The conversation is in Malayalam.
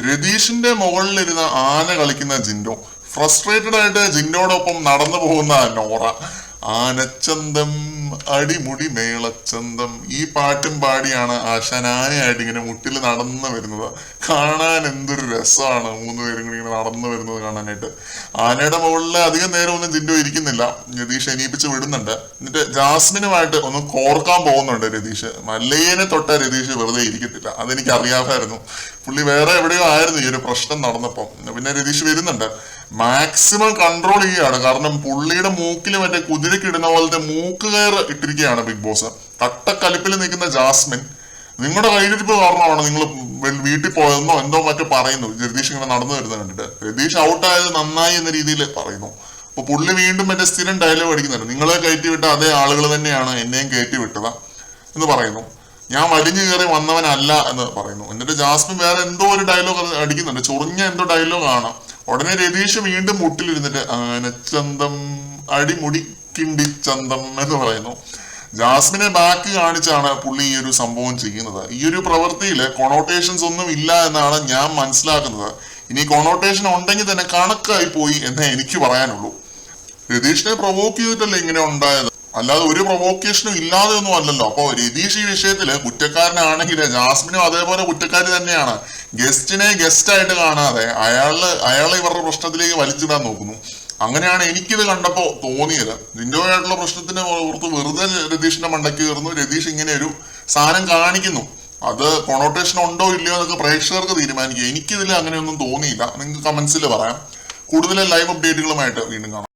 രതീഷിന്റെ മുകളിലിരുന്ന ആന കളിക്കുന്ന ജിൻഡോ, ഫ്രസ്ട്രേറ്റഡ് ആയിട്ട് ജിൻഡോടൊപ്പം നടന്നു പോകുന്ന നോറ. ആനച്ചന്തം അടിമുടി മേളച്ചന്തം, ഈ പാട്ടും പാടിയാണ് ആശാൻ ആനയായിട്ട് ഇങ്ങനെ മുട്ടിൽ നടന്നു വരുന്നത്. കാണാൻ എന്തൊരു രസമാണ് മൂന്നുപേരും കൂടി ഇങ്ങനെ നടന്നു വരുന്നത് കാണാനായിട്ട്. ആനയുടെ മുകളിൽ അധികം നേരം ഒന്നും ജിൻഡോ ഇരിക്കുന്നില്ല, രതീഷ് എണീപ്പിച്ച് വിടുന്നുണ്ട്. എന്നിട്ട് ജാസ്മിനുമായിട്ട് ഒന്ന് കോർക്കാൻ പോകുന്നുണ്ട് രതീഷ്. മല്ലയ്യനെ തൊട്ട രതീഷ് വെറുതെ ഇരിക്കത്തില്ല, അതെനിക്ക് അറിയാമായിരുന്നു. പുള്ളി വേറെ എവിടെയോ ആയിരുന്നു ഈ ഒരു പ്രശ്നം നടന്നപ്പം. പിന്നെ രതീഷ് വരുന്നുണ്ട്, മാക്സിമം കൺട്രോൾ ചെയ്യുകയാണ്. കാരണം പുള്ളിയുടെ മൂക്കിൽ മറ്റേ കുതിരക്ക് ഇടുന്ന പോലത്തെ മൂക്ക് കയർ ഇട്ടിരിക്കുകയാണ് ബിഗ് ബോസ്. കട്ടക്കലിപ്പിൽ നിൽക്കുന്ന ജാസ്മിൻ, നിങ്ങളുടെ കയ്യിലിരിപ്പ് കാരണമാണ് നിങ്ങൾ വീട്ടിൽ പോയെന്നോ എന്തോ മറ്റോ പറയുന്നു. രതീഷ് ഇങ്ങനെ നടന്നു വരുന്നത് കണ്ടിട്ട് രതീഷ് ഔട്ടായത് നന്നായി എന്ന രീതിയിൽ പറയുന്നു. അപ്പൊ പുള്ളി വീണ്ടും മറ്റേ സ്ഥിരം ഡയലോഗ് അടിക്കുന്നുണ്ട്, നിങ്ങളെ കയറ്റി വിട്ട അതേ ആളുകൾ തന്നെയാണ് എന്നെയും കയറ്റി വിട്ടത് എന്ന് പറയുന്നു. ഞാൻ വലിഞ്ഞു കയറി വന്നവനല്ല എന്ന് പറയുന്നു. എന്നിട്ട് ജാസ്മിൻ വേറെ എന്തോ ഒരു ഡയലോഗ് അടിക്കുന്നുണ്ട്, ചൊറിഞ്ഞ എന്തോ ഡയലോഗ് ആണ്. ഉടനെ രതീഷ് വീണ്ടും മുട്ടിലിരുന്നിട്ട് ആനച്ചന്തം അടിമുടി കിണ്ടിച്ചന്തം എന്ന് പറയുന്നു. ജാസ്മിനെ ബാക്ക് കാണിച്ചാണ് പുള്ളി ഈ ഒരു സംഭവം ചെയ്യുന്നത്. ഈ ഒരു പ്രവൃത്തിയില് കൊണോട്ടേഷൻസ് ഒന്നും ഇല്ല എന്നാണ് ഞാൻ മനസ്സിലാക്കുന്നത്. ഇനി കൊണോട്ടേഷൻ ഉണ്ടെങ്കിൽ തന്നെ കണക്കായി പോയി എന്നേ എനിക്ക് പറയാനുള്ളൂ. രതീഷിനെ പ്രൊവോക്ക് ചെയ്തിട്ടല്ലേ ഇങ്ങനെ ഉണ്ടായത്, അല്ലാതെ ഒരു പ്രൊവോക്കേഷനും ഇല്ലാതെ ഒന്നും അല്ലല്ലോ. അപ്പൊ രതീഷ് ഈ വിഷയത്തില് കുറ്റക്കാരനാണെങ്കിൽ ജാസ്മിനും അതേപോലെ കുറ്റക്കാരി തന്നെയാണ്. ഗസ്റ്റിനെ ഗസ്റ്റ് ആയിട്ട് കാണാതെ അയാളെ ഇവരുടെ പ്രശ്നത്തിലേക്ക് വലിച്ചിടാൻ നോക്കുന്നു. അങ്ങനെയാണ് എനിക്കിത് കണ്ടപ്പോ തോന്നിയത്. ജിൻഡോയായിട്ടുള്ള പ്രശ്നത്തിന് പുറത്ത് വെറുതെ രതീഷിന്റെ മണ്ടയ്ക്ക് കയറുന്നു, രതീഷ് ഇങ്ങനെ ഒരു സാധനം കാണിക്കുന്നു. അത് കൊണോട്ടേഷൻ ഉണ്ടോ ഇല്ലയോ എന്നൊക്കെ പ്രേക്ഷകർക്ക് തീരുമാനിക്കുക. എനിക്കിതിൽ അങ്ങനെയൊന്നും തോന്നിയില്ല. നിങ്ങൾക്ക് കമന്റ്സിൽ പറയാം. കൂടുതൽ ലൈവ് അപ്ഡേറ്റുകളുമായിട്ട് വീണ്ടും കാണാം.